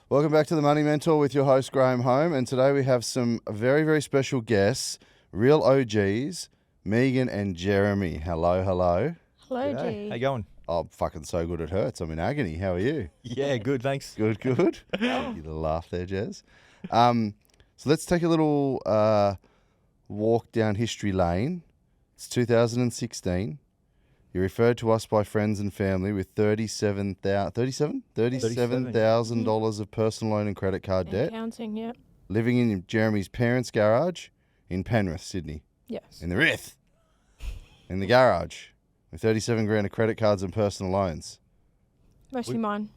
Welcome back to the Money Mentor with your host, Graham Home. And today we have some very, very special guests, real OGs, Megan and Jeremy. Hello, hello. Hello, G'day. G. How you going? Oh, I'm fucking so good it hurts. I'm in agony. How are you? Yeah, good, thanks. Good, good. You little laugh there, Jez. So let's take a little walk down history lane. It's 2016. You're referred to us by friends and family with $37,000 of personal loan and credit card debt, Counting, yeah. living in Jeremy's parents' garage in Penrith, Sydney. Yes. In the Rith. In the garage. With 37 grand of credit cards and personal loans. Mostly mine.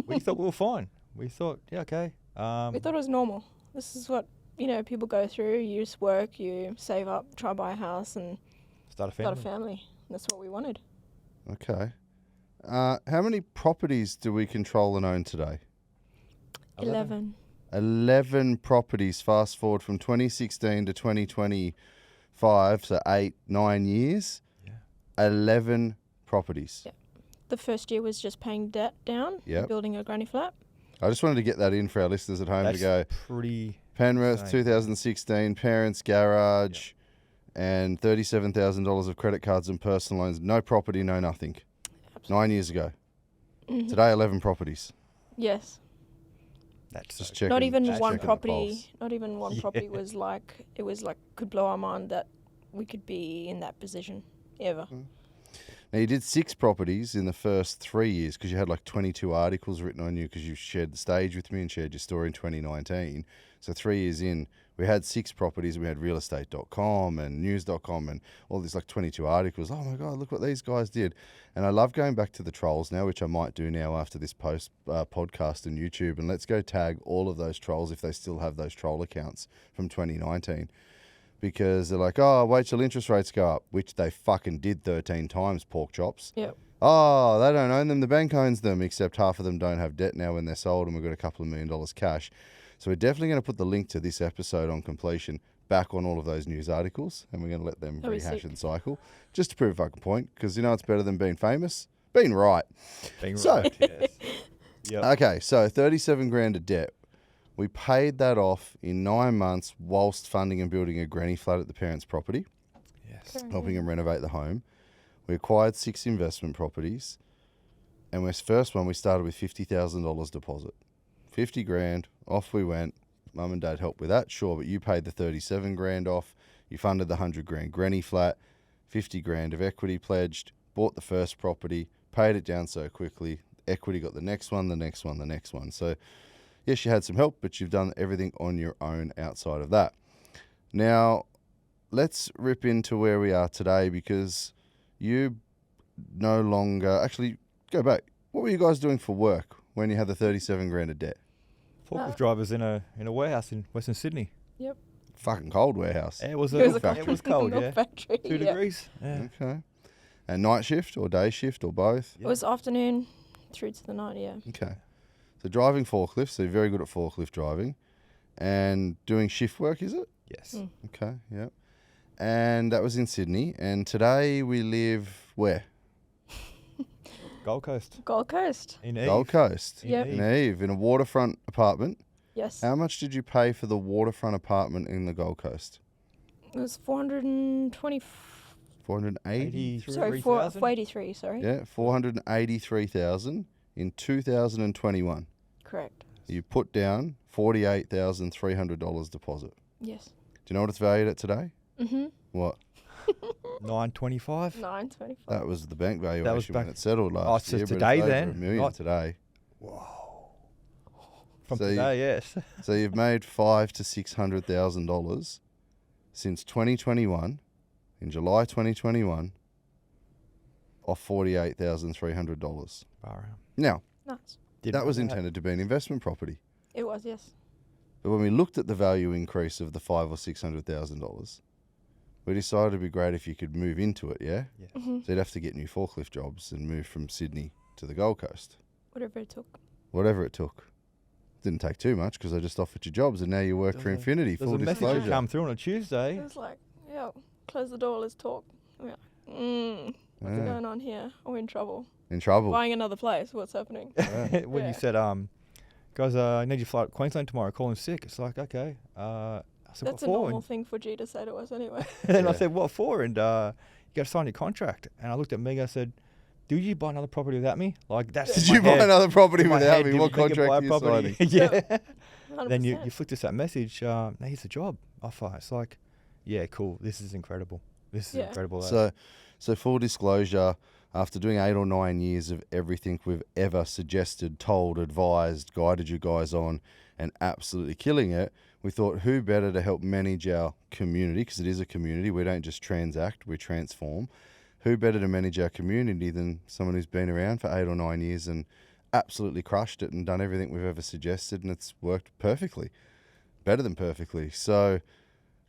We thought we were fine. We thought, yeah, okay. We thought it was normal. This is what, people go through. You just work, you save up, try buy a house and Start a start family. a family. That's what we wanted. Okay. How many properties do we control and own today? 11. 11 properties, fast forward from 2016 to 2025, so 8-9 years. Yeah. 11 properties. Yeah. The first year was just paying debt down, Yep. building a granny flat. I just wanted to get that in for our listeners at home That's to go. pretty Penrith, insane. 2016, parents' garage, and $37,000 of credit cards and personal loans. No property, no nothing. Absolutely. 9 years ago. Mhm. Today, 11 properties. Yes. That's Just so checking. Not even just one checking the property. pulse. Not even one Yeah. property was like, it was like, could blow our mind that we could be in that position ever. Now, you did 6 properties in the first 3 years because you had like 22 articles written on you because you shared the stage with me and shared your story in 2019. So 3 years in, we had 6 properties. We had realestate.com and news.com and all these like 22 articles. Oh my God, look what these guys did. And I love going back to the trolls now, which I might do now after this podcast and YouTube. And let's go tag all of those trolls if they still have those troll accounts from 2019. Because they're like, oh, wait till interest rates go up, which they fucking did 13 times, pork chops. Yep. Oh, they don't own them. The bank owns them, except half of them don't have debt now when they're sold, and we've got a couple of $1 million cash. So we're definitely going to put the link to this episode on completion back on all of those news articles, and we're going to let them That'd be rehash sick. and cycle, just to prove a fucking point, because it's better than being famous. Being right. being So- right, yes. Yep. Okay, so 37 grand of debt. We paid that off in 9 months whilst funding and building a granny flat at the parents' property, Yes. Okay. helping them renovate the home. We acquired 6 investment properties, and our first one we started with $50,000 deposit. 50 grand, off we went. Mum and Dad helped with that, sure, but you paid the 37 grand off. You funded the 100 grand granny flat, 50 grand of equity pledged, bought the first property, paid it down so quickly. Equity got the next one, the next one, the next one. So yes, you had some help, but you've done everything on your own outside of that. Now, let's rip into where we are today because you no longer... Actually, go back. What were you guys doing for work when you had the 37 grand of debt? Forklift drivers in a warehouse in Western Sydney. Fucking cold warehouse. It was, It was a factory. it was cold, milk yeah. factory. 2 degrees. Yeah. Okay. And night shift or day shift or both? It was afternoon through to the night, yeah. Okay. So driving forklifts, so you're very good at forklift driving. And doing shift work, is it? Yes. Mm. Okay, yep. And that was in Sydney. And today we live where? Gold Coast. Gold Coast. In Eve. Gold Coast. Yep. In Eve, in a waterfront apartment. Yes. How much did you pay for the waterfront apartment in the Gold Coast? It was 420. 480? Sorry, 83,000? 483, sorry. Yeah, 483,000 in 2021. Correct. You put down $48,300 deposit. Yes. Do you know what it's valued at today? Mm-hmm. What? 925. 925. That was the bank valuation when back- it settled last so year. but today it's over then? $1 million Not- today. From So you- today, yes. So you've made $500,000 to $600,000 since 2021, in July 2021, off $48,300. Far out. Now, Nice. Didn't that was know intended to be an investment property. It was, yes. But when we looked at the value increase of the $500,000 or $600,000, we decided it'd be great if you could move into it, yeah? Yeah. Mm-hmm. So you'd have to get new forklift jobs and move from Sydney to the Gold Coast. Whatever it took. Whatever it took. Didn't take too much because I just offered you jobs and now you work for There's a- Infinity, There's full a message disclosure. that come through on a Tuesday. It was like, yeah, close the door, let's talk. We're like, what's Yeah. going on here? We're in trouble. In trouble. Buying another place, what's happening? Yeah. When Yeah. you said Guys, I need you to fly to Queensland tomorrow. Call in sick. It's like, okay. I said, That's a what for? normal thing for G to say to us anyway. And then I Yeah. said, what for? And you got to sign your contract. And I looked at Meg. I said, do you buy another property without me? Like, that's Did in you my buy head. another property In my without head, me? did What Megan buy contract a are you property? signing? Yeah. 100%. Then you flicked us that message. Now here's the job offer. It's like, yeah, cool. This is incredible. This is Yeah. incredible. So full disclosure, after doing 8 or 9 years of everything we've ever suggested, told, advised, guided you guys on, and absolutely killing it, we thought who better to help manage our community, because it is a community. We don't just transact, we transform. Who better to manage our community than someone who's been around for 8 or 9 years and absolutely crushed it and done everything we've ever suggested, and it's worked perfectly, better than perfectly. So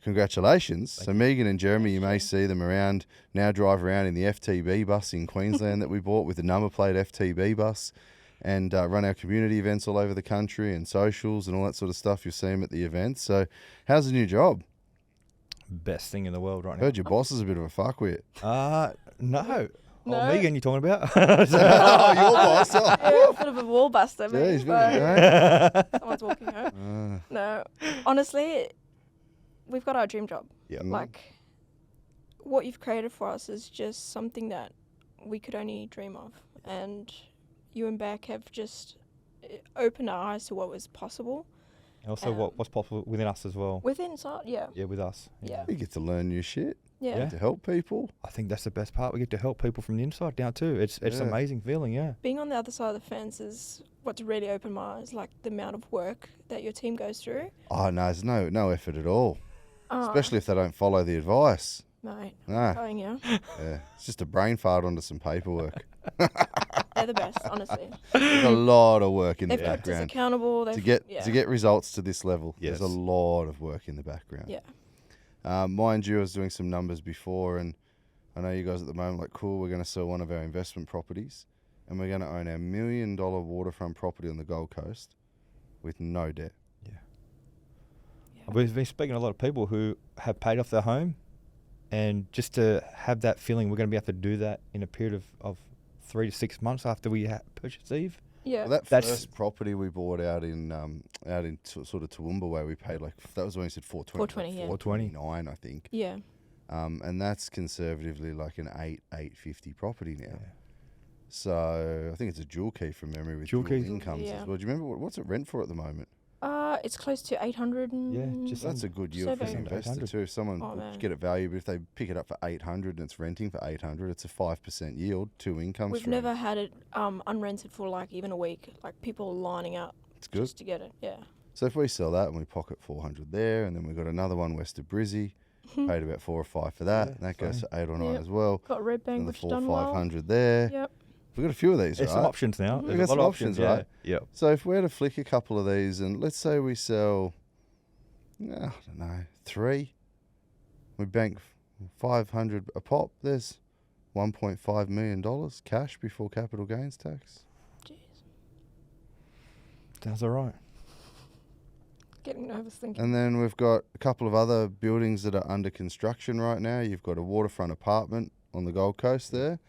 congratulations. So Megan and Jeremy, you may see them around, now drive around in the FTB bus in Queensland that we bought with the number plate FTB bus, and run our community events all over the country and socials and all that sort of stuff. You'll see them at the events. So how's the new job? Best thing in the world right now. Heard your boss is a bit of a fuckwit. No. No. Oh, Megan, you talking about? Oh, your boss. Oh. Yeah, a bit of a wall buster, Yeah, maybe, he's but been someone's walking home. Uh, No, honestly, we've got our dream job. Yeah. Like, what you've created for us is just something that we could only dream of. And you and Beck have just opened our eyes to what was possible. Also, what's possible within us as well. With inside, yeah. Yeah, with us. Yeah. you get to learn new shit, Yeah. Yeah. to help people. I think that's the best part. We get to help people from the inside down too. It's Yeah. an amazing feeling, yeah. Being on the other side of the fence is what's really opened my eyes, like the amount of work that your team goes through. Oh, no, there's no effort at all, Oh, especially if they don't follow the advice. mate, No, going yeah. yeah, it's just a brain fart onto some paperwork. They're the best, honestly. There's a lot of work in the They've kept us background accountable. to They've, get yeah. to get results to this level. Yes. There's a lot of work in the background. Yeah. Mind you, I was doing some numbers before, and I know you guys at the moment like, cool, we're going to sell one of our investment properties, and we're going to own our $1 million waterfront property on the Gold Coast with no debt. We've been speaking to a lot of people who have paid off their home, and just to have that feeling we're going to be able to do that in a period of 3 to 6 months after we purchase Eve. Yeah. Well, that That's- first property we bought out in sort of Toowoomba, where we paid like, that was when we said 420, 420, yeah. 429, I think. Yeah. And that's conservatively like an 850 property now. Yeah. So I think it's a dual key from memory with Dual dual keys. incomes Yeah. as well. Do you remember what's it rent for at the moment? It's close to 800 and Yeah, just That's a good yield for so an bad. investor 800. too. If someone Oh, would man. get it valued, but if they pick it up for 800 and it's renting for 800, it's a 5% yield, 2 income We've streams. never had it unrented for like even a week. Like people lining up It's good. just to get it. Yeah. So if we sell that and we pocket 400 there, and then we've got another one west of Brizzy, paid about 4 or 5 for that, Yeah, and that goes same. to 8 or 9 Yep. as well. Got Red Bank, Another which 4 done or well. 500 there. Yep. We've got a few of these, There's right? some options now. Mhm. There's We've got a lot some of options, yeah. right? Yep. So if we're to flick a couple of these, and let's say we sell, I don't know, 3, we bank 500 a pop. There's $1.5 million cash before capital gains tax. Jeez. Sounds all right. Getting nervous thinking. And then we've got a couple of other buildings that are under construction right now. You've got a waterfront apartment on the Gold Coast there.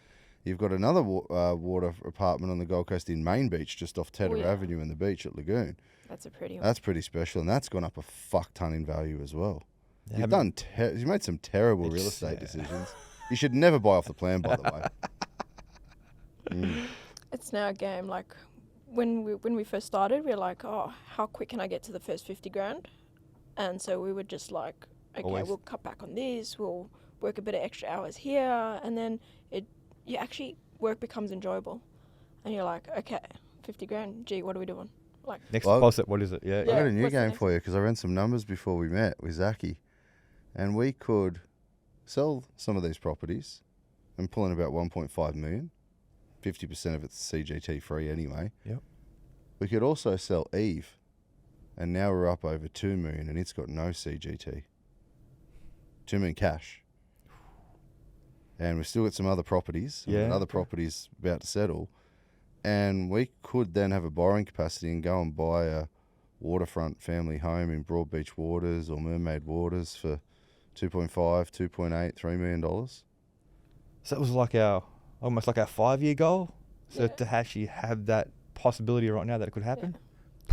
You've got another water apartment on the Gold Coast in Main Beach, just off Tedder yeah. Avenue and the beach at Lagoon. That's a pretty one. That's pretty special, and that's gone up a fuck ton in value as well. Yeah, You've haven't- done you've made some terrible real It's, estate yeah. decisions. You should never buy off the plan, by the way. Mm. It's now a game. Like when we first started, we were like, oh, how quick can I get to the first 50 grand? And so we would just like, okay, Always. we'll cut back on this. We'll work a bit of extra hours here, and then work becomes enjoyable, and you're like, okay, 50 grand. Gee, what are we doing? Like, Next Well, deposit, what is it? Yeah. I've got Yeah, a new what's the game next for you because I ran some numbers before we met with Zachy, and we could sell some of these properties and pull in about 1.5 million. 50% of it's CGT free anyway. Yep. We could also sell Eve, and now we're up over 2 million, and it's got no CGT. 2 million cash. And we've still got some other properties. Yeah, Other okay. properties about to settle. And we could then have a borrowing capacity and go and buy a waterfront family home in Broadbeach Waters or Mermaid Waters for 2.5, 2.8, $3 million. So it was like almost like our 5-year goal. So Yeah. to actually have that possibility right now that it could happen.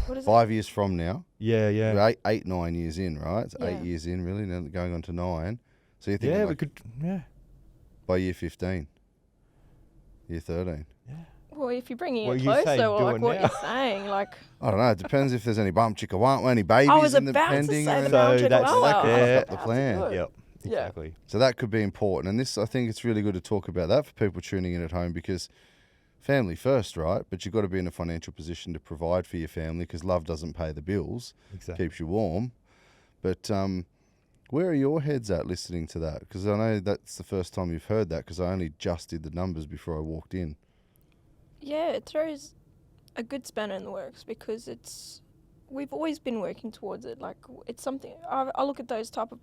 What is 5 years from now, Yeah, yeah. we're eight, 9 years in, right? It's 8 Yeah. years in, really, now going on to 9. So you're thinking Yeah, like we could. Yeah. by year 15, year 13. Well, if you're bringing Well, it you say closer, do like it what now. you're saying, like I don't know. It depends if there's any bump chicka want, any babies I was in the about to pending. say or the anything. So Bound that's Chicken that could Wow. fuck yeah. up the About to plan. do it. Yep. Yeah. Exactly. So that could be important. And this, I think it's really good to talk about that for people tuning in at home because family first, right? But you've got to be in a financial position to provide for your family because love doesn't pay the bills, Exactly. keeps you warm. But where are your heads at listening to that? Because I know that's the first time you've heard that because I only just did the numbers before I walked in. yeah, it throws a good spanner in the works because we've always been working towards it. Like it's something I look at those type of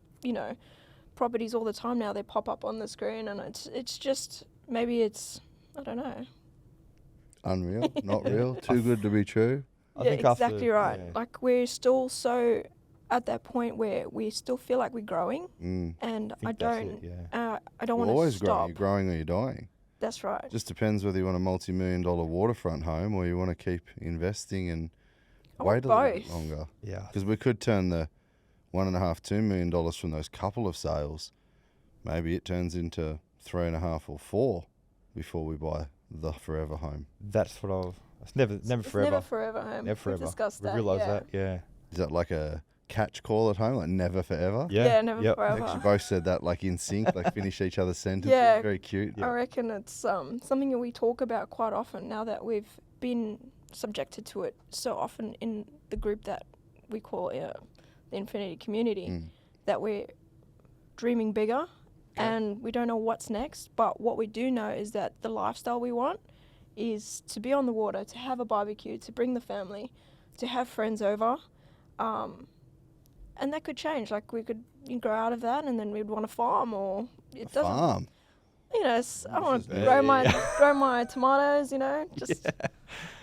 properties all the time now. They pop up on the screen, and it's just maybe it's I don't know. Unreal, not real, too good to be true. I Yeah, think after- exactly right. yeah. Like we're still so at that point where we still feel like we're growing, and I think that's don't it, yeah. I don't You're want to always growing. stop. You're growing or you're dying. That's right. Just depends whether you want a multi-million-dollar waterfront home or you want to keep investing and I wait want a little bit both. longer. Yeah. Because we could turn the $1.5–2 million from those couple of sales. Maybe it turns into 3.5 or 4 before we buy the forever home. That's what I've. It's never It's forever. never forever home. Never forever. We've discussed We that. realised yeah. that. Yeah. Is that like a catch call at home, like never forever? Yeah. Yeah, never Yep. forever. Actually, both said that like in sync, like finish each other's sentences. Yeah. Very cute. I reckon it's something that we talk about quite often now that we've been subjected to it so often in the group that we call the Infinity Community, that we're dreaming bigger and we don't know what's next. But what we do know is that the lifestyle we want is to be on the water, to have a barbecue, to bring the family, to have friends over. And that could change. Like we could grow out of that and then we'd want a farm or it doesn't. Farm. I want to is grow bad. my Yeah. grow my tomatoes. Just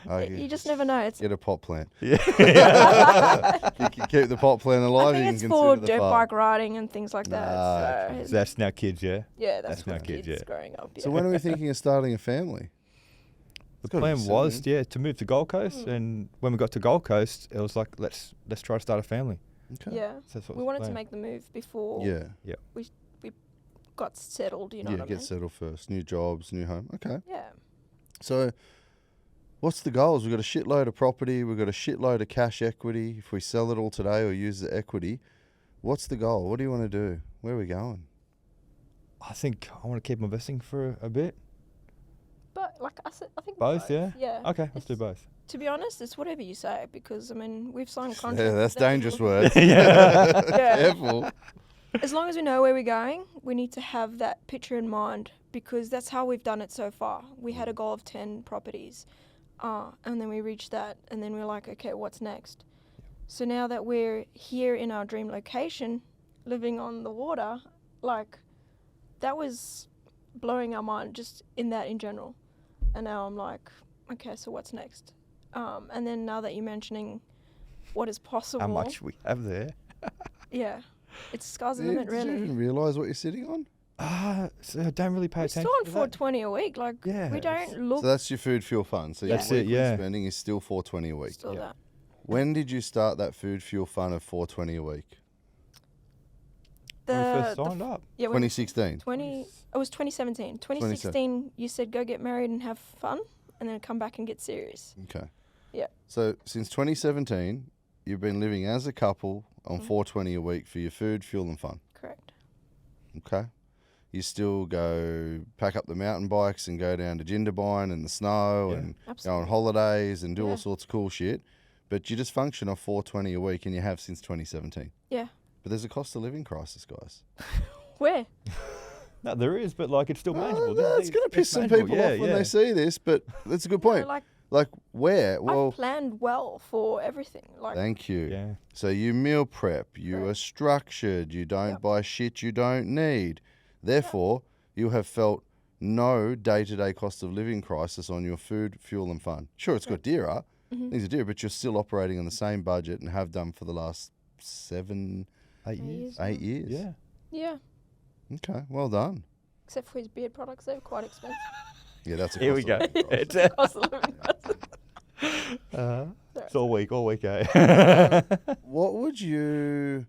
Oh, you just never know. It's get a pot plant. Yeah. You can keep the pot plant I alive. think You it's can for consider the dirt farm. bike riding and things like that. Nah, So okay. it's- So that's now kids, yeah. yeah, that's that's for not kids, kids yeah. growing up. Yeah. So when are we thinking of starting a family? The gotta be plan was, soon. yeah, to move to Gold Coast, and when we got to Gold Coast, it was like let's try to start a family. Okay. yeah, So that's what we was wanted the to plan. make the move before Yeah. got settled. You know Yeah, what I get mean? settled first. New jobs, new home. Okay. Yeah. So what's the goals? We've got a shitload of property. We've got a shitload of cash equity. If we sell it all today or use the equity, what's the goal? What do you want to do? Where are we going? I think I want to keep investing for a bit. But like I said, I think Both, yeah? Yeah. Okay, let's do It's- both. To be honest, it's whatever you say because I mean we've signed contracts. Yeah, that's with them. dangerous words. Yeah. Careful. As long as we know where we're going, we need to have that picture in mind because that's how we've done it so far. We had a goal of 10 properties and then we reached that and then we're like, okay, what's next? So now that we're here in our dream location, living on the water, like that was blowing our mind just in general. And now I'm like, okay, so what's next? And then now that you're mentioning what is possible. How much we have there? Yeah. It's sky's the Did limit, you really. even realise what you're sitting on? So I don't really pay We're attention still on to that. $420 a week. Like, Yeah, we it's- don't look So that's your food fuel fund. So That's your it, weekly yeah. spending is still $420 a week. still Yeah. that. When did you start that food fuel fund of $420 a week? When we first The signed up. yeah, when 2016. 20 it was 2017. 2016 you said go get married and have fun and then come back and get serious. Okay. Yeah. So since 2017, you've been living as a couple on Mhm. $420 a week for your food, fuel, and fun. Correct. Okay. You still go pack up the mountain bikes and go down to Jindabyne in the snow Yeah. and go on Absolutely. holidays and do Yeah. all sorts of cool shit. But you just function off $420 a week and you have since 2017. Yeah. But there's a cost of living crisis, guys. Where? No, there is, but like it's still manageable. Oh, no, it's going to piss some people off when they see this, but that's a good point. Like Like where? Well, I've planned well for everything. Like thank you. Yeah. So you meal prep, you are Correct. structured, you don't Yep. buy shit you don't need. Therefore, you have felt no day-to-day cost of living crisis on your food, fuel and fun. Sure, it's got dearer, Mhm. things are dearer, but you're still operating on the same budget and have done for the last 7, 8 8 years. years. 8 years. Yeah. yeah. Okay, well done. Except for his beard products, they're quite expensive. Yeah, that's a Here we cost of go. living crisis. It's Cost of living crisis. It's all week, eh? What would you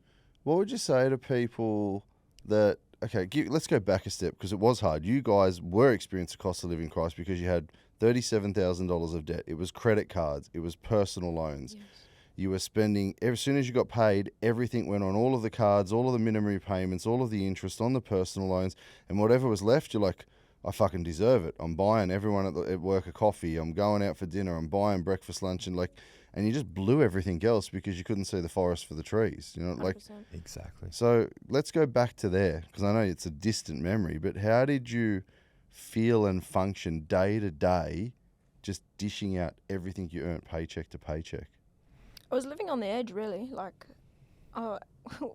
say to people that let's go back a step because it was hard. You guys were experiencing a cost of living crisis because you had $37,000 of debt. It was credit cards. It was personal loans. Yes. You were spending, as soon as you got paid, everything went on all of the cards, all of the minimum repayments, all of the interest on the personal loans, and whatever was left, you're like, I fucking deserve it. I'm buying everyone at work a coffee. I'm going out for dinner. I'm buying breakfast, lunch, and you just blew everything else because you couldn't see the forest for the trees. You know, 100%. Exactly. So let's go back to there because I know it's a distant memory, but how did you feel and function day to day, just dishing out everything you earned paycheck to paycheck? I was living on the edge, really. Like, It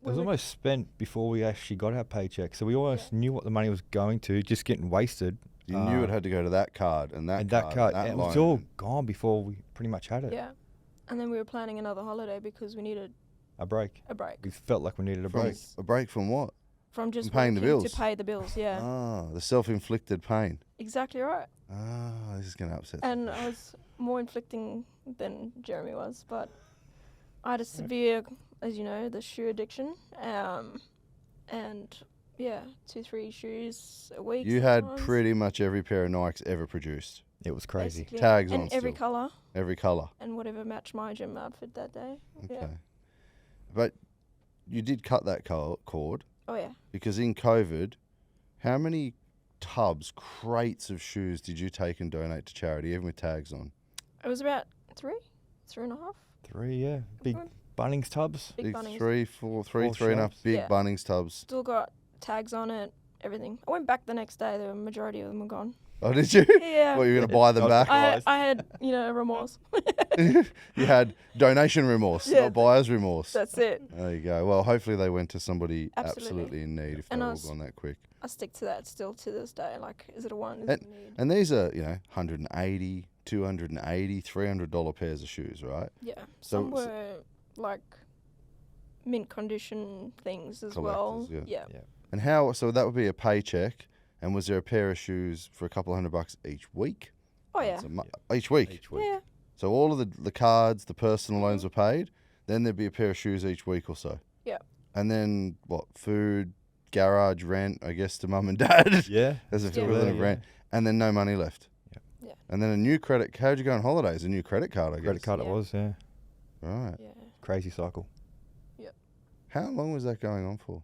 was almost spent before we actually got our paycheck, so we almost knew what the money was going to, just getting wasted. You knew it had to go to that card and that card. And that it was loan. all gone before we pretty much had it. Yeah. And then we were planning another holiday because we needed A break. a break. We felt like we needed a break. A break from what? From just From paying the working bills. to pay the bills, yeah. Ah, the self-inflicted pain. Exactly right. Ah, this is going to upset some And I was more inflicting than Jeremy was, but I had a severe, as you know, the shoe addiction. And yeah, 2-3 shoes a week. You had sometimes, pretty much every pair of Nikes ever produced. It was crazy. basically. Tags and on every still. colour Every colour. and whatever matched my gym outfit that day. Okay. Yeah. But you did cut that cord Oh yeah. because in COVID, how many tubs, crates of shoes did you take and donate to charity, even with tags on? It was about 3.5. 3, yeah. Big Good. Bunnings tubs. Big Bunnings. Three and a half shops. big Yeah. Bunnings tubs. Still got tags on it, everything. I went back the next day, the majority of them were gone. Oh, did you? Yeah. Well, you're going to buy them Not back? I had, remorse. You had donation remorse, Yeah, not buyer's remorse. That's it. There you go. Well, hopefully they went to somebody Absolutely. absolutely in need if they And I were was- gone that quick. I stick to that still to this day. Like, is it a want? Is it a need? And these are, $180, $280, $300 pairs of shoes, right? Yeah. So- Some were like mint condition things as well. Collectors, Yeah. Yeah. And so that would be a paycheck. And was there a pair of shoes for a couple of $100 each week? Oh yeah. Once each week. Each week. Yeah. So all of the cards, the personal loans were paid. Then there'd be a pair of shoes each week or so. Yeah. And then what? Food, garage rent, I guess, to mum and dad. Yeah. As a Yeah. equivalent of Yeah. rent. And then no money left. Yep. Yeah. And then a new credit. How'd you go on holidays? A new credit card, I guess. Credit card Yeah. it was, yeah. Right. Yeah. Crazy cycle. How long was that going on for?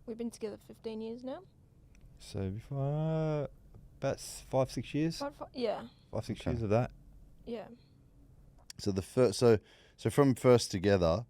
We've been together 15 years now. So before about 5-6 years. Yeah. 5-6 Okay. years of that. Yeah. So the first, so from first together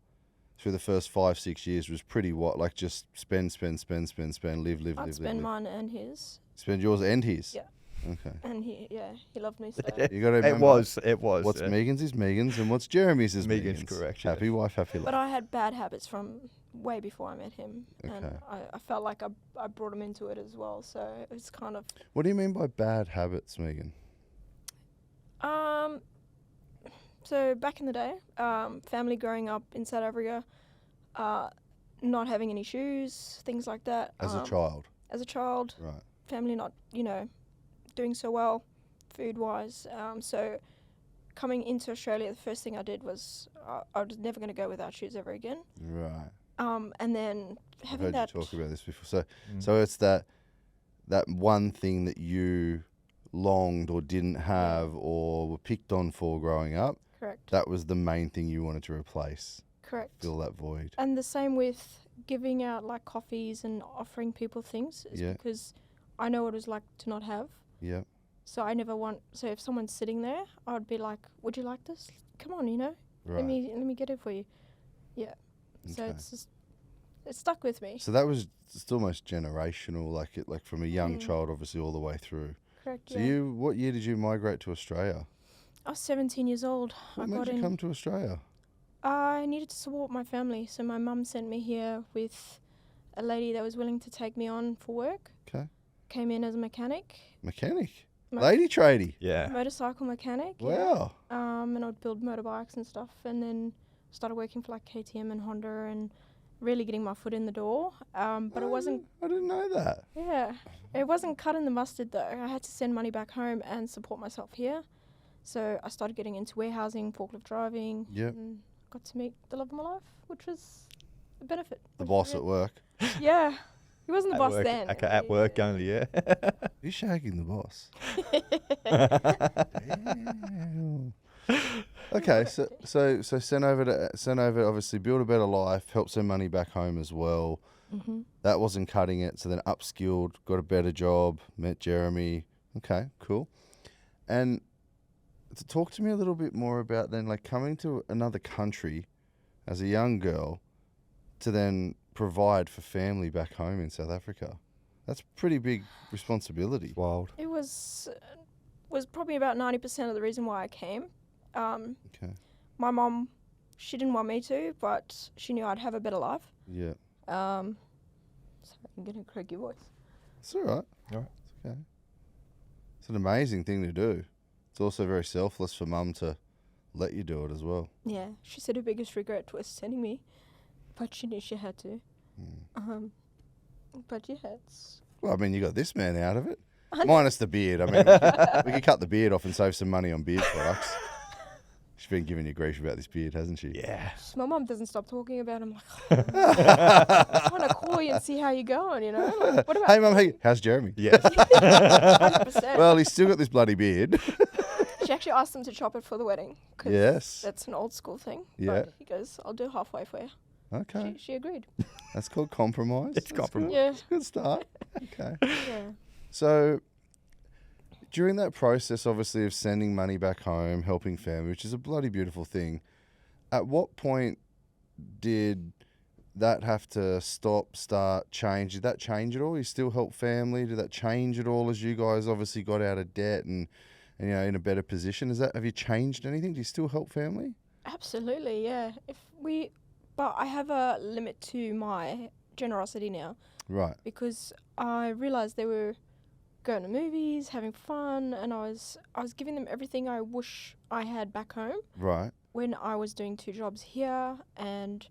through the first 5-6 years was pretty like just spend, live. I'd spend mine and his. Spend yours and his. Yeah. Okay. And he loved me so. You got to It remember. was. What's yeah. Megan's is Megan's, and what's Jeremy's is Megan's, Megan's. correct, Happy yes. wife, happy But life. I had bad habits from way before I met him. And Okay. I felt like I brought him into it as well. So it's kind of What do you mean by bad habits, Megan? so back in the day, family growing up in South Africa, not having any shoes, things like that. As a child, As a child, right? family not, doing so well food wise. So coming into Australia, the first thing I did was I was never going to go without shoes ever again. Right. And then I've having heard that. you talk about this before. So, Mm. so it's that one thing that you longed or didn't have or were picked on for growing up. Correct. That was the main thing you wanted to replace. Correct. Fill that void. And the same with giving out like coffees and offering people things is Yeah. because I know what it was like to not have. Yep. So I never want. So if someone's sitting there, I'd be like, "Would you like this? Come on, Right. let me get it for you." Yeah. So Okay. it's stuck with me. So that was it's almost generational, like from a young Mm. child, obviously all the way through. Correct. So yeah. what year did you migrate to Australia? I was 17 years old. What I made got you in. come to Australia? I needed to support my family, so my mum sent me here with a lady that was willing to take me on for work. Okay. Came in as a mechanic, Mechanic, Mo- lady tradie. Yeah. motorcycle mechanic. Yeah. Wow. And I'd build motorbikes and stuff, and then started working for like KTM and Honda, and really getting my foot in the door. But it wasn't. I didn't know that. Yeah, it wasn't cutting the mustard though. I had to send money back home and support myself here. So I started getting into warehousing, forklift driving. Yep. And got to meet the love of my life, which was a benefit. The boss at work. Yeah. He wasn't the boss work, then. Okay, at work only, yeah. You're shagging the boss. Damn. Okay, so sent over. Obviously, build a better life, help send money back home as well. Mm-hmm. That wasn't cutting it, so then upskilled, got a better job, met Jeremy. Okay, cool. And to talk to me a little bit more about then, like coming to another country as a young girl to then provide for family back home in South Africa. That's pretty big responsibility. Wild. It was probably about 90% of the reason why I came. Okay. My mom, she didn't want me to, but she knew I'd have a better life. Yeah. Sorry, I'm getting a croaky voice. It's all right. All right. It's okay. It's an amazing thing to do. It's also very selfless for mum to let you do it as well. Yeah, she said her biggest regret was sending me, but she knew she had to. But yeah, it's... Well, I mean, you got this man out of it. 100 Minus the beard. I mean, we could cut the beard off and save some money on beard products. She's been giving you grief about this beard, hasn't she? Yeah. My mum doesn't stop talking about it. I'm like, I want to call you and see how you're going, you know? Like, what about Hey, mum, hey, how's Jeremy? Yes. 100%. Well, he's still got this bloody beard. She actually asked him to chop it for the wedding. 'Cause Yes. that's an old school thing. Yeah. But he goes, I'll do halfway for you. Okay. She agreed. That's called compromise. It's That's compromise. good. Yeah. It's a good start. Okay. Yeah. So during that process, obviously, of sending money back home, helping family, which is a bloody beautiful thing, at what point did that have to stop, start, change? Did that change at all? You still help family? Did that change at all as you guys obviously got out of debt and you know, in a better position? Have you changed anything? Do you still help family? Absolutely, yeah. But I have a limit to my generosity now Right. because I realized they were going to movies, having fun, and I was giving them everything I wish I had back home Right. when I was doing 2 jobs here and,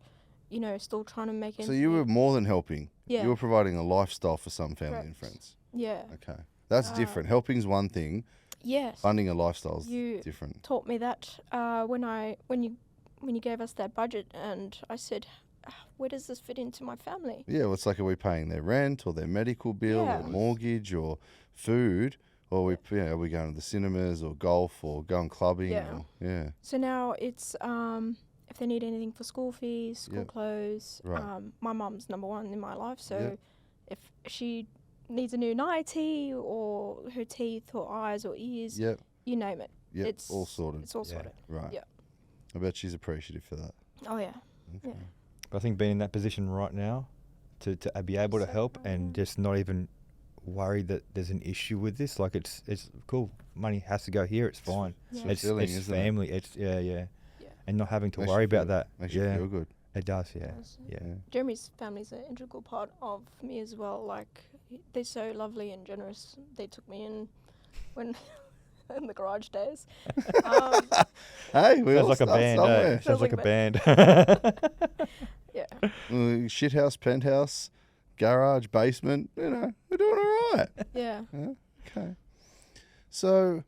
you know, still trying to make it. So you were more than helping. Yeah. You were providing a lifestyle for some family and Correct. friends. Yeah. Okay. That's different. Helping's one thing. Yes. Funding a lifestyle's You different. taught me that when you gave us that budget, and I said, where does this fit into my family? Yeah, well, it's like, are we paying their rent or their medical bill Yeah. or mortgage or food? Or are we going to the cinemas or golf or going clubbing? Yeah. Or, yeah. So now it's if they need anything for school fees, school Yep. clothes. Right. My mum's number one in my life, so Yep. if she needs a new nightie or her teeth or eyes or ears, Yep. you name it. Yep. It's all sorted. It's all Yeah. sorted. Right. Yeah. I bet she's appreciative for that. Oh yeah. Okay. Yeah. But I think being in that position right now, to be able to So help fun. and just not even worry that there's an issue with this, like it's cool. Money has to go here. It's fine. Yeah. It's fulfilling, isn't it? family. It's yeah. Yeah. And not having to Makes worry you feel- about that. Makes yeah, you feel good. it does. Yeah, Does. yeah. Yeah. Jeremy's family's an integral part of me as well. Like they're so lovely and generous. They took me in when in the garage days. Hey, we Sounds all like a start band. somewhere. Sounds like a band. Yeah. Shithouse, garage, basement. You know, we're doing all right. Yeah. Yeah, okay. So,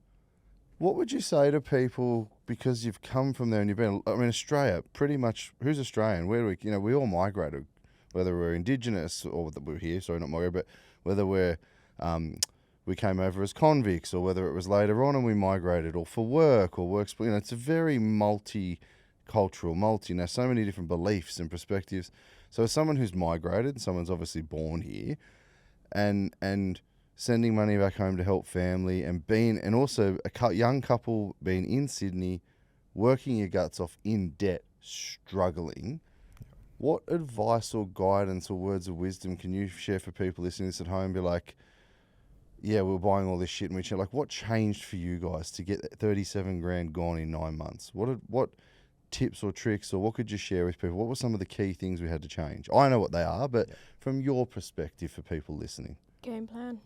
what would you say to people, because you've come from there and you've been, I mean, Australia, pretty much, who's Australian? Where do we, we all migrated, whether we're Indigenous or that we're here, sorry, not migrated, but whether we came over as convicts or whether it was later on and we migrated or for work or works, it's a very multicultural, so many different beliefs and perspectives. So as someone who's migrated, someone's obviously born here and sending money back home to help family and also a young couple being in Sydney, working your guts off in debt, struggling. What advice or guidance or words of wisdom can you share for people listening to this at home? Be like, yeah, we're buying all this shit and what changed for you guys to get 37 grand gone in 9 months? What tips or tricks or what could you share with people? What were some of the key things we had to change? I know what they are, but from your perspective for people listening. Game plan.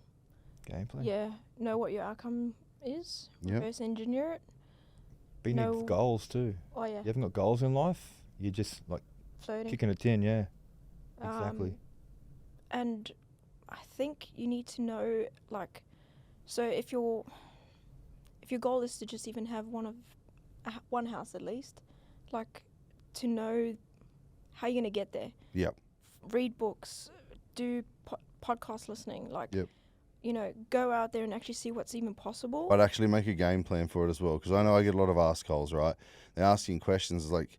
Gameplay. Yeah. Know what your outcome is. Yep. Reverse engineer it. But you No. need goals too. Oh yeah. You haven't got goals in life. You're just like Floating. kicking a tin. Yeah. Exactly. And I think you need to know, like, so if you're if your goal is to just even have one house at least, like to know how you're gonna get there. Yep. Read books, do podcast listening, like Yep. you know, go out there and actually see what's even possible. I'd actually make a game plan for it as well, because I know I get a lot of ask calls, right? They're asking questions like,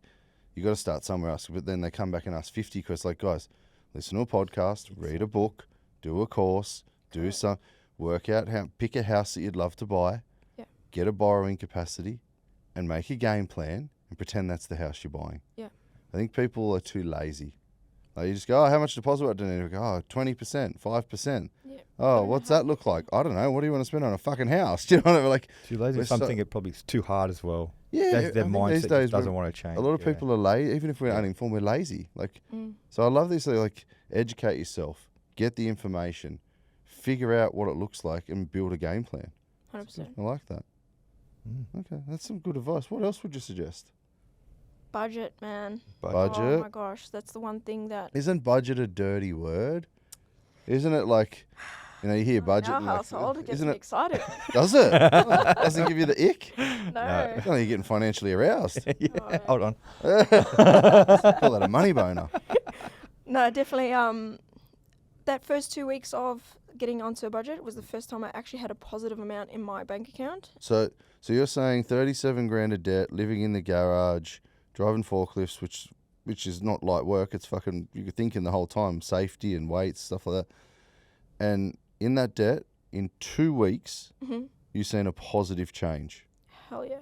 you got to start somewhere else, but then they come back and ask 50 questions. Like, guys, listen to a podcast, read a book, do a course, do Correct. some, work out how, pick a house that you'd love to buy, Yeah. get a borrowing capacity, and make a game plan and pretend that's the house you're buying. Yeah. I think people are too lazy. Like, you just go, oh, how much deposit do I need? We go, oh, 20%, 5%. Yeah. Oh, Don't what's know how- that look like? I don't know. What do you want to spend on a fucking house? Do you know what I mean? Like, Too lazy. We're Some so- think it probably is too hard as well. yeah, Their I think mindset these just days doesn't want to change. a lot of yeah. people are lazy. Even if we're Yeah. uninformed, we're lazy. Like, Mm. so I love this. Like, educate yourself, get the information, figure out what it looks like, and build a game plan. 100%. I like that. Mm. Okay, that's some good advice. What else would you suggest? Budget, man. Budget. Oh my gosh, that's the one thing that Isn't budget a dirty word? Isn't it like, you know, you hear budget our and like, household gets isn't me it? excited. Does it? Doesn't give you the ick? No. Oh, you're getting financially aroused. yeah. Oh, yeah. Hold on. Call that a money boner. No, definitely. That first 2 weeks of getting onto a budget was the first time I actually had a positive amount in my bank account. So you're saying 37 grand of debt, living in the garage, driving forklifts, which is not light work. It's fucking, you're thinking the whole time, safety and weights, stuff like that. And in that debt, in 2 weeks, hmm you've seen a positive change. Hell yeah.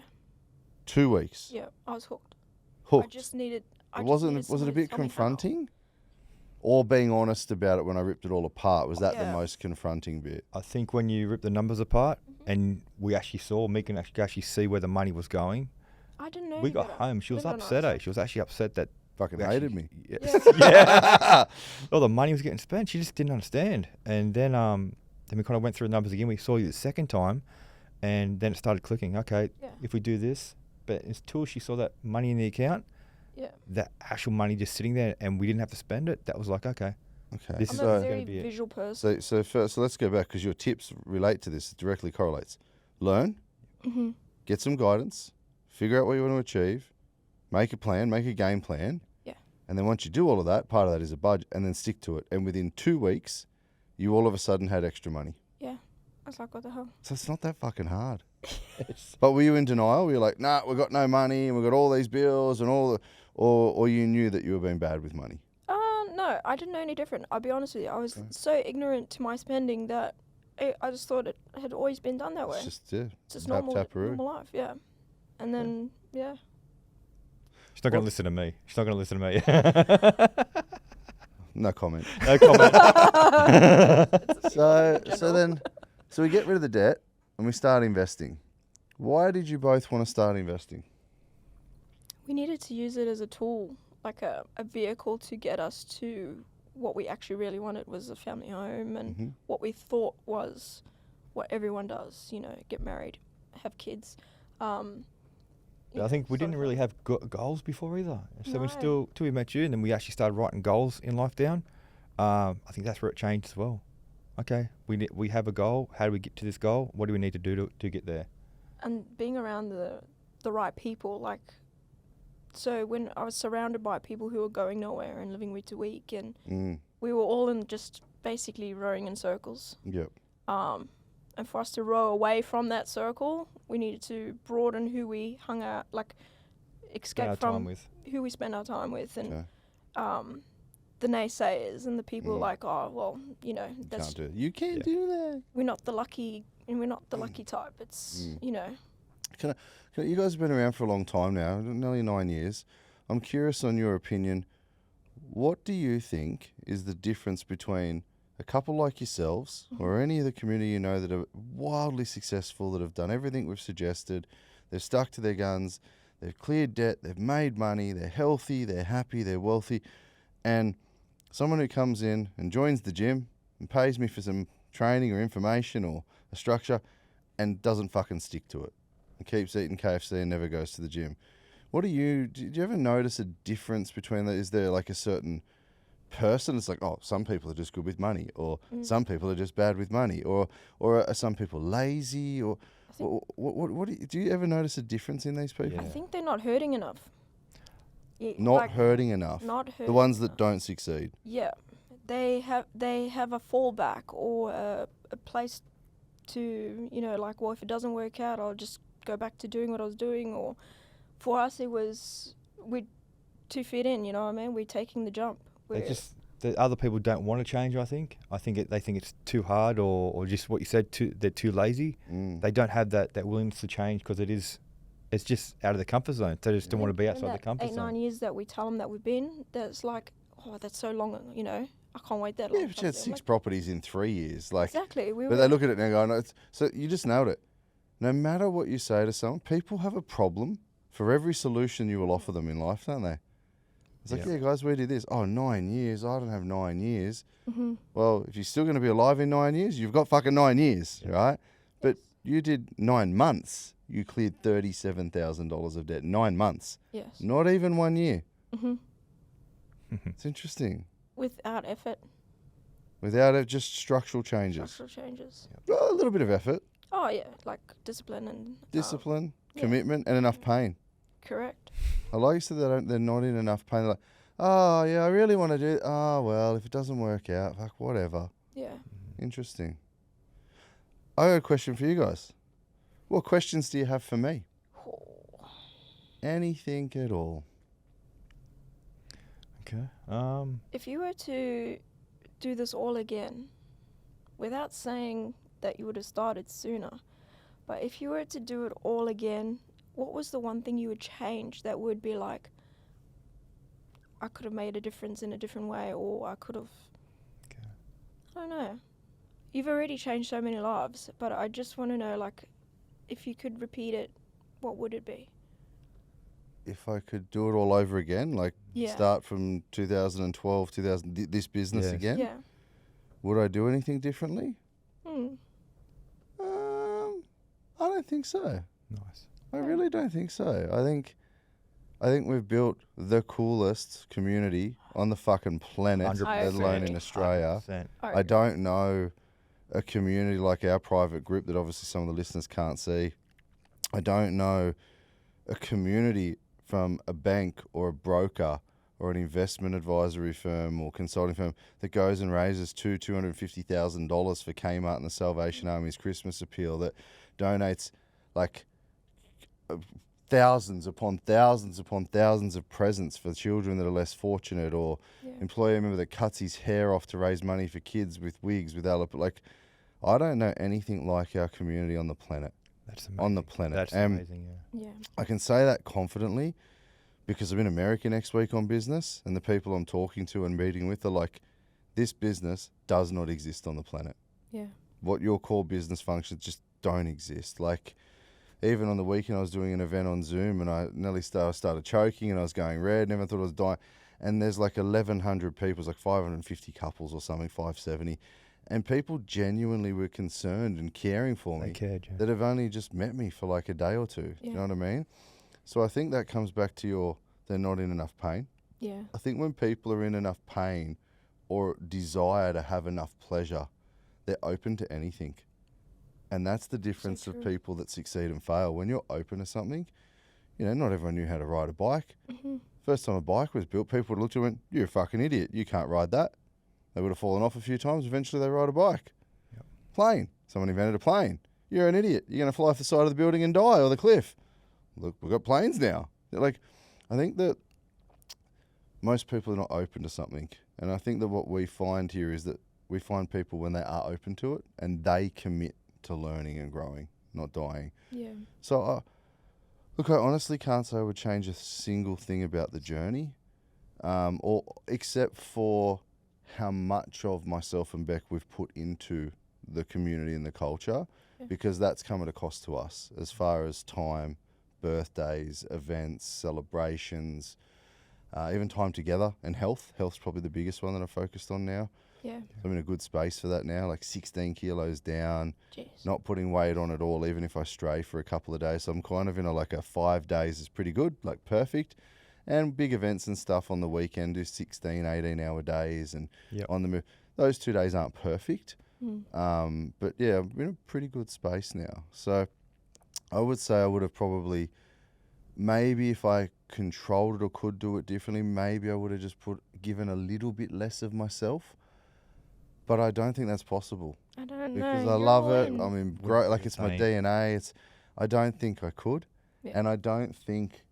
2 weeks. Yeah, I was hooked. Hooked. I just needed. I just Was needed it a someone to bit tell me how. confronting? Or being honest about it when I ripped it all apart? Was that the Yeah. most confronting bit? I think when you rip the numbers apart and we actually saw, me can actually see where the money was going. I didn't know. We any got better. home. She was Believe it or upset. not. She was actually upset that Fucking we hated actually- me. Yeah. Yeah. yeah. All the money was getting spent. She just didn't understand. And then we kind of went through the numbers again. We saw you the second time, and then it started clicking. Okay, Yeah. if we do this, but until she saw that money in the account, Yeah. that actual money just sitting there, and we didn't have to spend it, that was like, okay, Okay. This I'm is a gonna very be it. visual person. So let's go back, because your tips relate to this. It directly correlates. Learn, hmm get some guidance, figure out what you want to achieve, make a plan, make a game plan. Yeah. And then once you do all of that, part of that is a budget, and then stick to it. And within 2 weeks, you all of a sudden had extra money. I was like, what the hell? So it's not that fucking hard. But were you in denial? Were you like, nah, we've got no money and we've got all these bills and all the, or you knew that you were being bad with money? No, I didn't know any different. I'll be honest with you. I was Okay. so ignorant to my spending that I just thought it had always been done that way. It's just, yeah. It's just tap, normal, taparoo. normal life, yeah. And then, yeah. she's not going Well- to listen to me. She's not going to listen to me. No comment. No comment. So we get rid of the debt and we start investing. Why did you both want to start investing? We needed to use it as a tool, like a vehicle to get us to what we actually really wanted was a family home and Mhm. what we thought was what everyone does, you know, get married, have kids. I think we didn't really have goals before either. So we No. till we met you, and then we actually started writing goals in life down. I think that's where it changed as well. Okay, we have a goal. How do we get to this goal? What do we need to do to get there? And being around the right people, like, so when I was surrounded by people who were going nowhere and living week to week, and Mm. we were all in just basically rowing in circles. Yep. And for us to row away from that circle, we needed to broaden who we hung out, like, Spend escape our from time with. who we spend our time with, and Okay. the naysayers and the people Mm. like, oh well, you know, You that's can't do it. You can't Yeah. do that. we're not the lucky, and we're not the lucky type. It's Mm. you know, You guys have been around for a long time now, nearly 9 years. I'm curious on your opinion. What do you think is the difference between a couple like yourselves or any of the community you know that are wildly successful, that have done everything we've suggested, they've stuck to their guns, they've cleared debt, they've made money, they're healthy, they're happy, they're wealthy, and someone who comes in and joins the gym and pays me for some training or information or a structure and doesn't fucking stick to it and keeps eating KFC and never goes to the gym? Do you ever notice a difference between that? Is there like a certain person? It's like, oh, some people are just good with money, or some people are just bad with money, or are some people lazy, or think What do you ever notice a difference in these people? I Yeah. think they're not hurting enough. Not hurting enough. Not hurting. The ones that enough. don't succeed. Yeah, they have a fallback or a place to, you know, like, well, if it doesn't work out, I'll just go back to doing what I was doing. Or for us, it was we're 2 feet in. You know what I mean? We're taking the jump. The other people don't want to change. I think they think it's too hard, or just what you said. They're too lazy. Mm. They don't have that willingness to change because it's just out of the comfort zone. They just don't want to be And outside the that comfort 8-9 zone. years that we tell them that we've been, that's like, oh, that's so long. You know, I can't wait that Yeah, long. but you had I'm 6 like, properties in 3 years. Like, exactly. but they look at it and go, no, so you just nailed it. No matter what you say to someone, people have a problem for every solution you will offer them in life, don't they? It's like, yeah, guys, we did this. Oh, 9 years. I don't have 9 years. Mm-hmm. Well, if you're still going to be alive in 9 years, you've got fucking 9 years, right? But you did 9 months. You cleared $37,000 of debt. 9 months. Yes. Not even 1 year. Mm-hmm. It's interesting. Without effort, Without it, just structural changes. structural changes. Well, a little bit of effort, Oh yeah, like discipline and discipline, yeah. commitment, and enough pain. Correct. I like you said they're not in enough pain. They're like, oh, yeah, I really want to do it. Oh, well, if it doesn't work out, fuck, whatever. Yeah. Interesting. I got a question for you guys. What questions do you have for me? Anything at all? Okay. If you were to do this all again, without saying that you would have started sooner, but if you were to do it all again, what was the one thing you would change that would be like, I could have made a difference in a different way, or I could have, Okay. I don't know. You've already changed so many lives, but I just want to know, like, if you could repeat it, what would it be? If I could do it all over again, like Yeah. start from 2012, this business Yes. again, Yeah. would I do anything differently? Hmm. I don't think so. Nice. I really don't think so. I think we've built the coolest community on the fucking planet, 100%. let alone in Australia. 100%. I don't know a community like our private group that obviously some of the listeners can't see. I don't know a community from a bank or a broker or an investment advisory firm or consulting firm that goes and raises $250,000 for Kmart and the Salvation Army's Christmas appeal, that donates like thousands upon thousands upon thousands of presents for children that are less fortunate, or Yeah. employee member that cuts his hair off to raise money for kids with wigs with like, I don't know anything like our community on the planet. That's amazing. On the planet. That's amazing. Yeah. Yeah. I can say that confidently because I'm in America next week on business, and the people I'm talking to and meeting with are like, this business does not exist on the planet. Yeah. What your core business functions just don't exist. Like, even on the weekend I was doing an event on Zoom and I nearly started choking and I was going red, never thought I was dying. And there's like 1,100 people, it's like 550 couples or something, 570. And people genuinely were concerned and caring for They me cared, yeah. that have only just met me for like a day or two. Yeah. You know what I mean? So I think that comes back to they're not in enough pain. Yeah. I think when people are in enough pain or desire to have enough pleasure, they're open to anything. And that's the difference of true. people that succeed and fail. When you're open to something, you know, not everyone knew how to ride a bike. Mm-hmm. First time a bike was built, people would look at you and went, you're a fucking idiot. You can't ride that. They would have fallen off a few times. Eventually they ride a bike. Yep. Plane. Someone invented a plane. You're an idiot. You're going to fly off the side of the building and die, or the cliff. Look, we've got planes now. Like, I think that most people are not open to something. And I think that what we find here is that we find people when they are open to it and they commit to learning and growing, not dying. Yeah. So, look, I honestly can't say I would change a single thing about the journey, or except for how much of myself and Beck we've put into the community and the culture, Yeah. because that's come at a cost to us as far as time, birthdays, events, celebrations, even time together, and health. Health's probably the biggest one that I've focused on now. Yeah. I'm in a good space for that now, like 16 kilos down, Jeez. not putting weight on at all, even if I stray for a couple of days. So I'm kind of in a 5 days is pretty good, like perfect. And big events and stuff on the weekend, do 16, 18 hour days and Yep. on the move. Those 2 days aren't perfect. Mm. But yeah, I'm in a pretty good space now. So I would say I would have probably, maybe if I controlled it or could do it differently, maybe I would have just given a little bit less of myself. But I don't think that's possible I don't know. because I you're love all it. in. I mean, What like you're it's my saying. DNA. I don't think I could, Yeah. and I don't think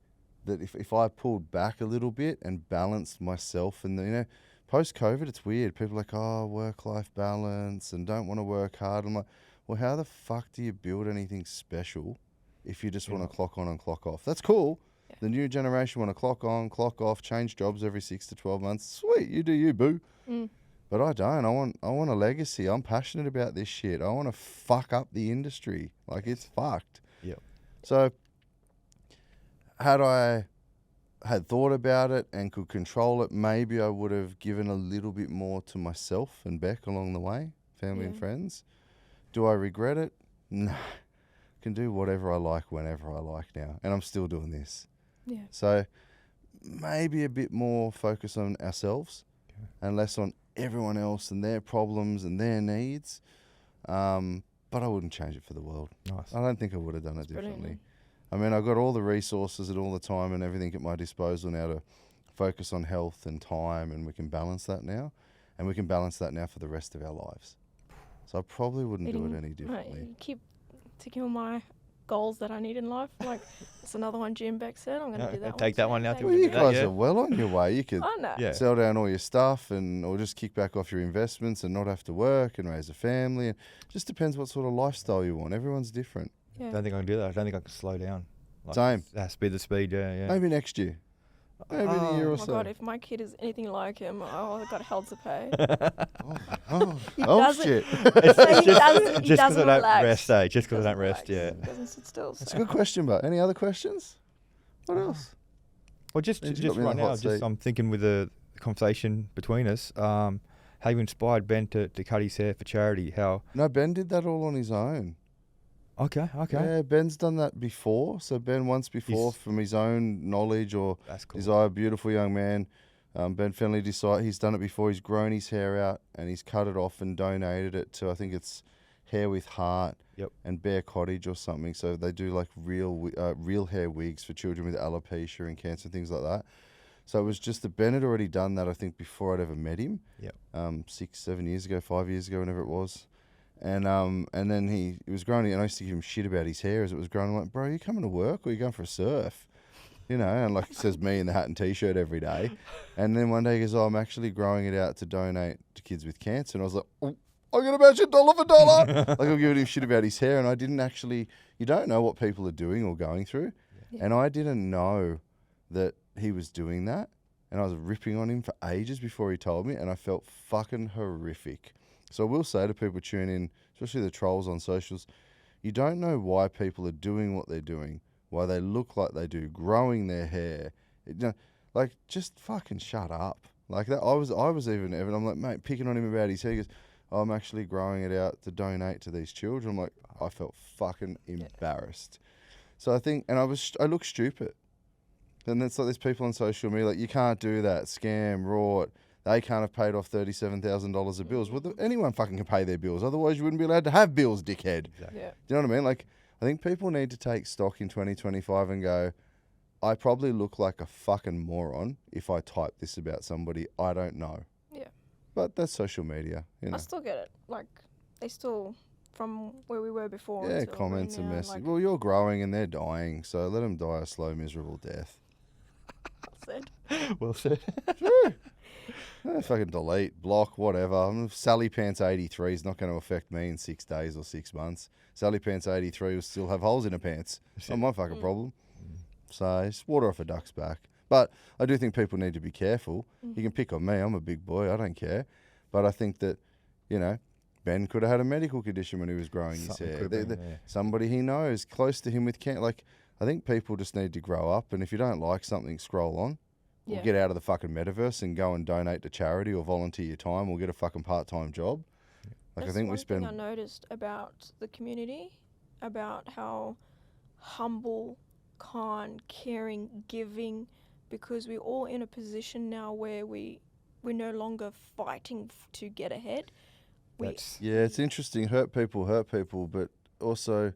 that if I pulled back a little bit and balanced myself, and post COVID, it's weird. People are like, oh, work-life balance and don't want to work hard. I'm like, well, how the fuck do you build anything special if you just You're want to not. clock on and clock off? That's cool. Yeah. The new generation want to clock on, clock off, change jobs every 6 to 12 months. Sweet, you do you, boo. Mm. But I don't. I want a legacy. I'm passionate about this shit. I want to fuck up the industry. Like, it's fucked. Yep. So, had I had thought about it and could control it, maybe I would have given a little bit more to myself and Beck along the way, family and Yeah. friends. Do I regret it? No. Can do whatever I like whenever I like now. And I'm still doing this. Yeah. So, maybe a bit more focus on ourselves and less on everyone else and their problems and their needs. But I wouldn't change it for the world. Nice. I don't think I would have done it That's brilliant. differently. I mean, I've got all the resources and all the time and everything at my disposal now to focus on health and time, and we can balance that now. And we can balance that now for the rest of our lives. So I probably wouldn't do it any differently. You keep ticking all my goals that I need in life. Like, it's another one Jim Beck said. I'm going to do that one. take that too. one now. Thank Well, we you can do that, guys yeah. are well on your way. You could I know. Yeah. sell down all your stuff or just kick back off your investments and not have to work and raise a family. And just depends what sort of lifestyle you want. Everyone's different. Yeah. Don't think I can do that. I don't think I can slow down. Like, Same. Speed the speed. Yeah. Maybe next year. Maybe in a year Oh or my so. God, if my kid is anything like him, I've got hell to pay. Oh, He oh doesn't- shit. he just doesn't, he because I doesn't don't relax. rest, eh? Just because I Doesn't don't rest, yeah. relax. He doesn't sit still. That's a So. good question, but any other questions? What else? Well, just Means you got me in right the hot now, seat. I'm thinking with the conversation between us, how you inspired Ben to cut his hair for charity? How? No, Ben did that all on his own. Okay. Yeah, Ben's done that before. So Ben once before, He's- from his own knowledge or That's cool. desire, beautiful young man. Ben Fenley he's done it before. He's grown his hair out and he's cut it off and donated it to, I think it's Hair with Heart Yep. and Bear Cottage or something. So they do like real hair wigs for children with alopecia and cancer, things like that. So it was just that Ben had already done that, I think, before I'd ever met him. Yep. 6, 7 years ago, 5 years ago, whenever it was. And then he was growing it, and I used to give him shit about his hair as it was growing. I'm like, bro, you coming to work or you going for a surf? And like it says me in the hat and t-shirt every day. And then one day he goes, oh, I'm actually growing it out to donate to kids with cancer. And I was like, oh, I'm going to match it dollar for dollar. Like I'm giving him shit about his hair. And I didn't actually, you don't know what people are doing or going through. Yeah. And I didn't know that he was doing that. And I was ripping on him for ages before he told me. And I felt fucking horrific. So I will say to people tune in, especially the trolls on socials, you don't know why people are doing what they're doing, why they look like they do, growing their hair. Like, just fucking shut up. Like that, I was even, Evan, I'm like, mate, picking on him about his hair. He goes, oh, I'm actually growing it out to donate to these children. I'm like, I felt fucking embarrassed. So I think, and I look stupid. And it's like there's people on social media like, you can't do that, scam, rort. They can't have paid off $37,000 of bills. Well, anyone fucking can pay their bills. Otherwise, you wouldn't be allowed to have bills, dickhead. Exactly. Yeah. Do you know what I mean? Like, I think people need to take stock in 2025 and go, I probably look like a fucking moron if I type this about somebody. I don't know. Yeah. But that's social media, I still get it. Like, they still, from where we were before. Yeah, until comments right and now, messages. like, Well, you're growing and they're dying, so let them die a slow, miserable death. said. Well said. Fucking delete, block, whatever. Sally Pants 83 is not going to affect me in 6 days or 6 months. Sally Pants 83 will still have holes in her pants. Not my fucking problem. So just water off a duck's back. But I do think people need to be careful. You can pick on me. I'm a big boy. I don't care. But I think that, Ben could have had a medical condition when he was growing his Something hair. could have been, yeah. Somebody he knows close to him with cancer. Like, I think people just need to grow up. And if you don't like something, scroll on. Or Yeah. get out of the fucking metaverse and go and donate to charity or volunteer your time or get a fucking part-time job. Like, That's I think we one spend... thing I noticed about the community, about how humble, kind, caring, giving, because we're all in a position now where we're no longer fighting to get ahead. That's Yeah, it's interesting. Hurt people, but also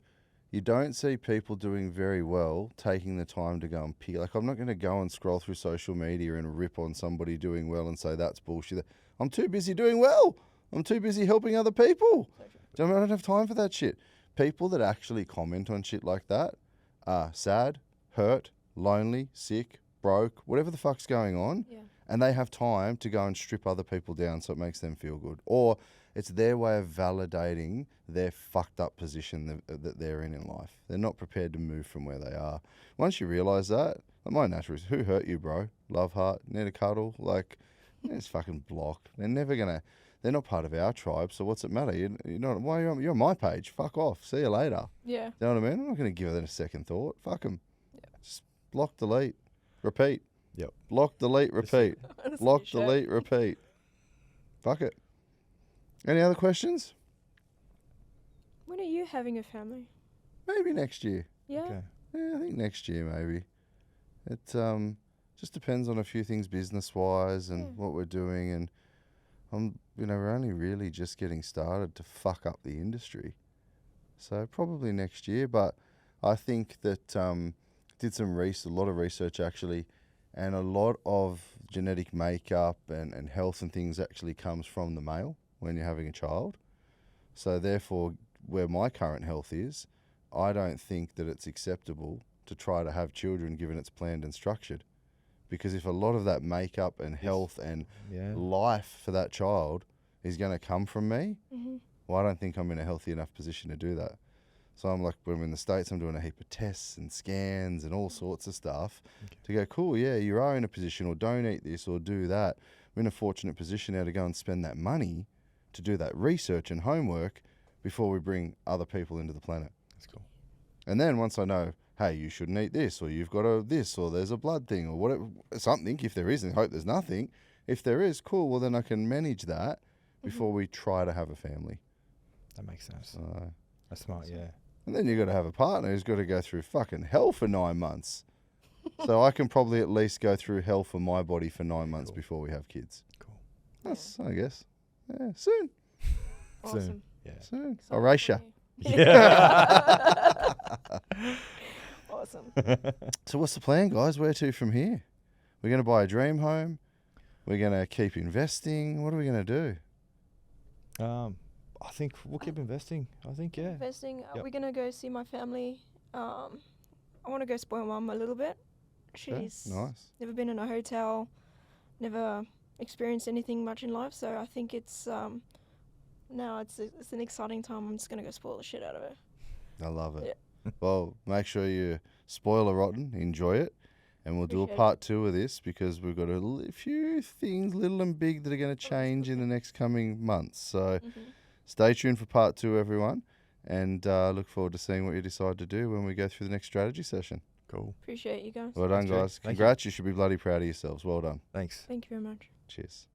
you don't see people doing very well taking the time to go and pick. Like, I'm not going to go and scroll through social media and rip on somebody doing well and say that's bullshit. I'm too busy doing well. I'm too busy helping other people. I don't have time for that shit. People that actually comment on shit like that are sad, hurt, lonely, sick, broke, whatever the fuck's going on. Yeah. And they have time to go and strip other people down so it makes them feel good. Or it's their way of validating their fucked up position that they're in life. They're not prepared to move from where they are. Once you realise that, like, my natural is, who hurt you, bro? Love heart, need a cuddle? Like, it's fucking block. They're never going to, they're not part of our tribe, so what's it matter? You're not, why are you're on my page? Fuck off. See you later. Yeah. You know what I mean? I'm not going to give it a second thought. Fuck them. Just block, delete, repeat. Yep. Block, delete, repeat. Honestly, Block, shit. delete, repeat. Fuck it. Any other questions? When are you having a family? Maybe next year. Yeah. Okay. Yeah, I think next year maybe. It just depends on a few things business wise and Yeah. what we're doing, and we're only really just getting started to fuck up the industry. So probably next year, but I think that did a lot of research actually, and a lot of genetic makeup and health and things actually comes from the male when you're having a child. So therefore, where my current health is, I don't think that it's acceptable to try to have children given it's planned and structured. Because if a lot of that makeup and health and Yeah. life for that child is going to come from me, Mm-hmm. well, I don't think I'm in a healthy enough position to do that. So I'm like, when I'm in the States, I'm doing a heap of tests and scans and all sorts of stuff to go, cool, yeah, you are in a position, or don't eat this or do that. We're in a fortunate position now to go and spend that money to do that research and homework before we bring other people into the planet. That's cool. And then once I know, hey, you shouldn't eat this, or you've got this, or there's a blood thing, or whatever, something, if there isn't, I hope there's nothing. If there is, cool, well then I can manage that before we try to have a family. That makes sense. So, That's smart. Yeah. and then you've got to have a partner who's got to go through fucking hell for 9 months. So I can probably at least go through hell for my body for 9 months Cool. before we have kids. Cool. That's, I guess. Yeah, soon. Awesome. Yeah. Soon. Excited I'll race for you. Yeah. Awesome. So what's the plan, guys? Where to from here? We're going to buy a dream home. We're going to keep investing. What are we going to do? I think we'll keep investing. I think, yeah. Investing. Yep. We're gonna go see my family. I want to go spoil mum a little bit. Okay, She's nice. never been in a hotel, never experienced anything much in life. So I think it's now it's an exciting time. I'm just gonna go spoil the shit out of her. I love it. Yeah. Well, make sure you spoil a rotten, enjoy it, and we'll do a Appreciate it. part 2 of this because we've got a few things, little and big, that are going to change in the next coming months. So Mm-hmm. stay tuned for part 2, everyone, and look forward to seeing what you decide to do when we go through the next strategy session. Cool. Appreciate you guys. Well done, That's great. guys. Thank you. Congrats. You should be bloody proud of yourselves. Well done. Thanks. Thank you very much. Cheers.